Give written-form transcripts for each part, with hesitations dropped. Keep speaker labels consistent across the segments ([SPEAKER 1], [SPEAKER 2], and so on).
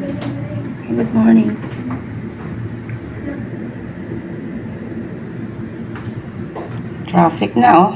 [SPEAKER 1] Good morning. Traffic na, oh.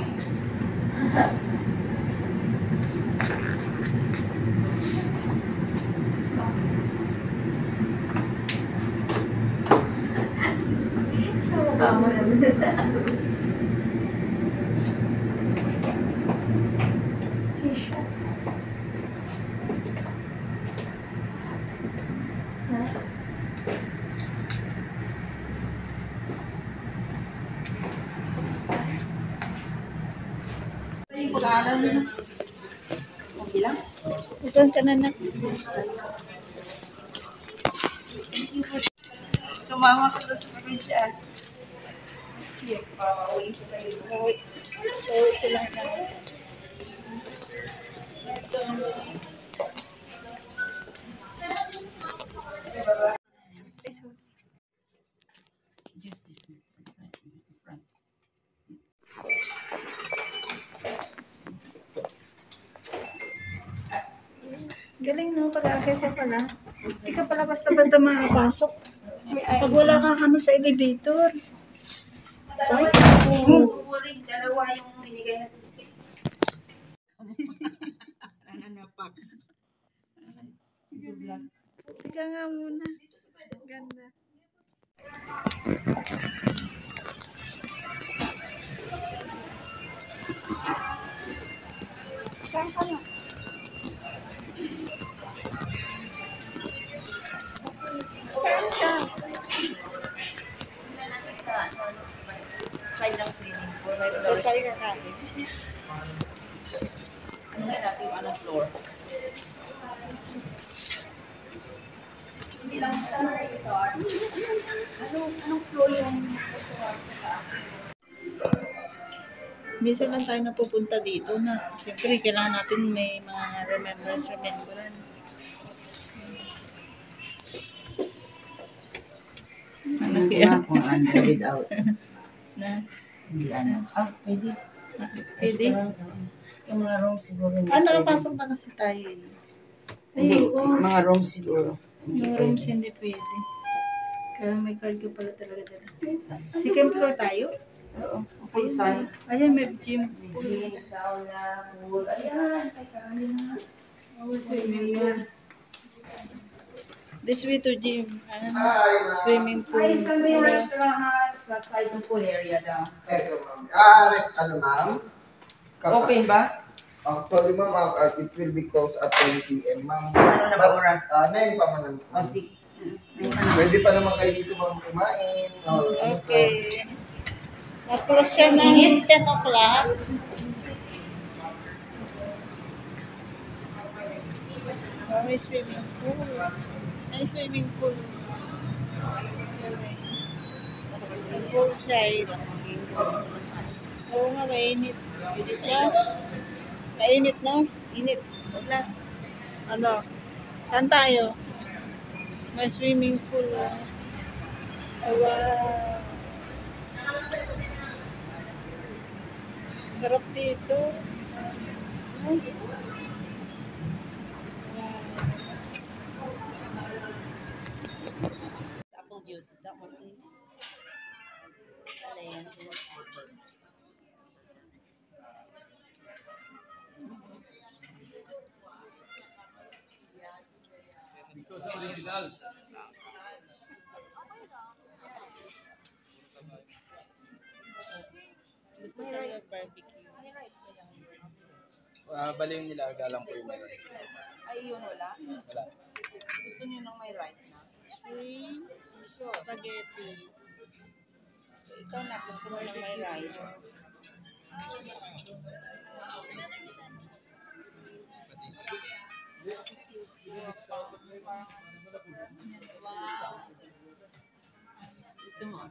[SPEAKER 2] Saan ka na na?
[SPEAKER 1] Sumama ka sa probinsya.
[SPEAKER 2] So, sila na.
[SPEAKER 1] Just this one. Front.
[SPEAKER 2] Galing no, pag-aakay ka pala. Hindi ka pala basta-basta makapasok. Pag wala kang ano sa elevator. Right?
[SPEAKER 1] Dalawa yung binigay na susi. Nananapak. Good luck.
[SPEAKER 2] Ika nga muna. Ganda. Saan ka na? Saan ka?
[SPEAKER 1] Side ng swimming pool.
[SPEAKER 2] Saan tayo kakain?
[SPEAKER 1] Ano na natin yung anong floor? Hindi lang anong floor yung
[SPEAKER 2] Minsan lang tayo napupunta dito na. Siyempre, kailangan natin may mga remembrance.
[SPEAKER 1] Alam ko nga kung ano without.
[SPEAKER 2] Na?
[SPEAKER 1] Hindi ano. Pwede.
[SPEAKER 2] Pwede?
[SPEAKER 1] Yung mga rooms siguro.
[SPEAKER 2] Nakapasok na kasi tayo eh.
[SPEAKER 1] Hindi,
[SPEAKER 2] oo.
[SPEAKER 1] mga rooms siguro.
[SPEAKER 2] Yung rooms hindi pwede. Kaya may card ka pala talaga dala. Second floor tayo?
[SPEAKER 1] Oo. Okay, side.
[SPEAKER 2] Ayan, may gym.
[SPEAKER 1] Gym, sauna, pool. Ayan, teka, ayun na.
[SPEAKER 2] Swimming pool. This way to gym. Swimming pool.
[SPEAKER 1] Ay, sa may restaurant sa side ng pool area daw.
[SPEAKER 3] Eto, ma'am. Ano, ma'am?
[SPEAKER 1] Open ba?
[SPEAKER 3] Actually, ma'am, it will be closed at 10 p.m., ma'am.
[SPEAKER 1] Ano na ba oras?
[SPEAKER 3] 9 pa man.
[SPEAKER 1] O, sige.
[SPEAKER 3] Pwede pa naman kayo dito, ma'am, kumain.
[SPEAKER 2] Okay. Tapos siya ng 10 o'clock. May swimming pool. May swimming pool. Full side. Oo nga, mainit. Mainit, no?
[SPEAKER 1] Init. Huwag na.
[SPEAKER 2] Ano? Saan tayo? May swimming pool. Wow. Sarap dito. Wow.
[SPEAKER 1] Apple juice. That one. Ano yan?
[SPEAKER 4] Ito sa original.
[SPEAKER 2] Gusto talaga barbecue.
[SPEAKER 4] Bali yung nilaga lang po yung may rice.
[SPEAKER 1] Ay, yun wala.
[SPEAKER 4] Wala.
[SPEAKER 1] Gusto niyo nang may rice na?
[SPEAKER 2] Shrimp, spaghetti.
[SPEAKER 1] Ikaw na, gusto mo nang may rice. Wow. Gusto mo?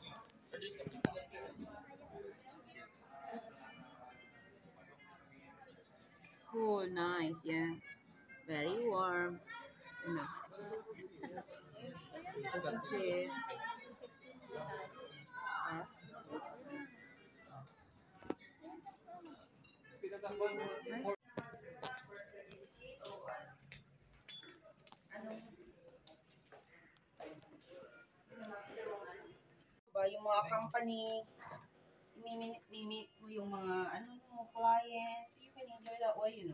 [SPEAKER 1] Cool, nice, yeah. Very warm. Enough. Some chips. yung mga company, mimit mo yung mga, ano mo, clients, you can enjoy that way,